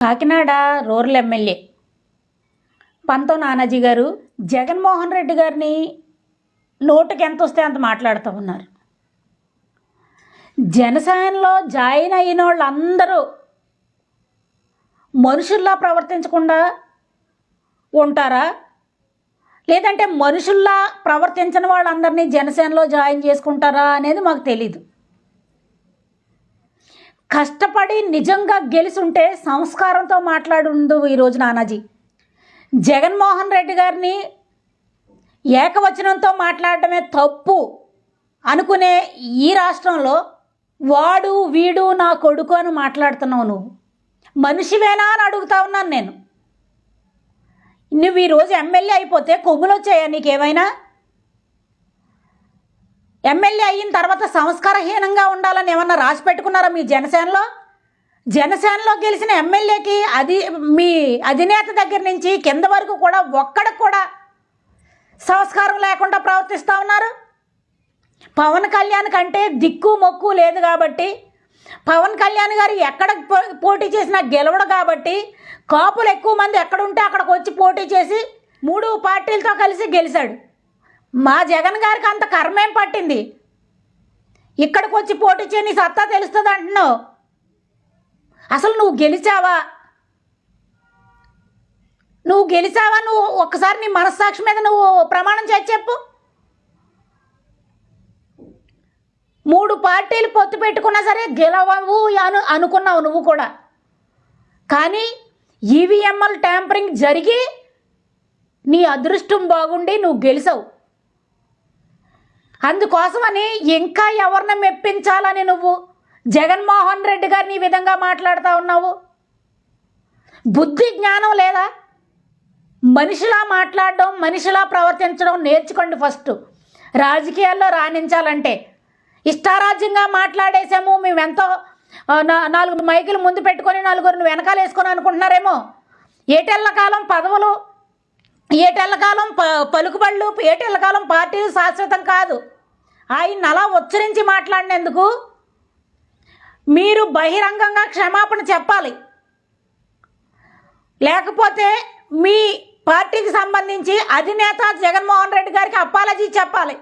Kakinada rural MLA పంతో Nanaji గారు జగన్మోహన్ రెడ్డి గారిని నోటుకి ఎంత వస్తే అంత మాట్లాడుతూ ఉన్నారు. జనసేనలో జాయిన్ అయిన వాళ్ళందరూ మనుషుల్లా ప్రవర్తించకుండా ఉంటారా, లేదంటే మనుషుల్లా ప్రవర్తించిన వాళ్ళందరినీ జనసేనలో జాయిన్ చేసుకుంటారా అనేది మాకు తెలీదు. కష్టపడి నిజంగా గెలిచుంటే సంస్కారంతో మాట్లాడుండు ఈరోజు నానాజీ. జగన్మోహన్ రెడ్డి గారిని ఏకవచనంతో మాట్లాడటమే తప్పు అనుకునే ఈ రాష్ట్రంలో వాడు వీడు నా కొడుకు అని మాట్లాడుతున్నావు. నువ్వు మనిషివేనా అని అడుగుతా ఉన్నాను నేను. నువ్వు ఈరోజు ఎమ్మెల్యే అయిపోతే కొమ్ములు వచ్చాయా నీకేమైనా? ఎమ్మెల్యే అయిన తర్వాత సంస్కారహీనంగా ఉండాలని ఏమన్నా రాసి పెట్టుకున్నారా మీ జనసేనలో? జనసేనలో గెలిచిన ఎమ్మెల్యేకి మీ అధినేత దగ్గర నుంచి కింద వరకు కూడా ఒక్కడికి కూడా సంస్కారం లేకుండా ప్రవర్తిస్తూ ఉన్నారు. పవన్ కళ్యాణ్ కంటే దిక్కు మొక్కు లేదు కాబట్టి, పవన్ కళ్యాణ్ గారు ఎక్కడ పోటీ చేసినా గెలవడు కాబట్టి, కాపులు ఎక్కువ మంది ఎక్కడుంటే అక్కడికి వచ్చి పోటీ చేసి 3 పార్టీలతో కలిసి గెలిచాడు. మా జగన్ గారికి అంత కర్మేం పట్టింది? ఇక్కడికి వచ్చి పోటీ చేయని సత్తా తెలుస్తుంది అంటున్నావు. అసలు నువ్వు గెలిచావా? నువ్వు ఒక్కసారి నీ మనస్సాక్షి మీద నువ్వు ప్రమాణం చేసి చెప్పు. 3 పార్టీలు పొత్తు పెట్టుకున్నా సరే గెలవవు అనుకున్నావు నువ్వు కూడా. కానీ ఈవీఎంఎల్ ట్యాంపరింగ్ జరిగి నీ అదృష్టం బాగుండి నువ్వు గెలిచావు. అందుకోసమని ఇంకా ఎవరిని మెప్పించాలని నువ్వు జగన్మోహన్ రెడ్డి గారిని ఈ విధంగా మాట్లాడుతూ ఉన్నావు. బుద్ధి జ్ఞానం లేదా? మనిషిలా మాట్లాడడం, మనిషిలా ప్రవర్తించడం నేర్చుకోండి ఫస్ట్. రాజకీయాల్లో రాణించాలంటే ఇష్టారాజ్యంగా మాట్లాడేసాము, మేము ఎంతో 4 మైకులు ముందు పెట్టుకొని 4 వెనకాల వేసుకొని అనుకుంటున్నారేమో. ఏటెళ్ళకాలం పదవులు, ఏటెళ్ళకాలం పలుకుబళ్ళు, ఏటెళ్ళకాలం పార్టీలు శాశ్వతం కాదు. ఆయన అలా ఉచ్చరించి మాట్లాడినందుకు మీరు బహిరంగంగా క్షమాపణ చెప్పాలి. లేకపోతే మీ పార్టీకి సంబంధించి అధినేత జగన్మోహన్ రెడ్డి గారికి అపాలజీ చెప్పాలి.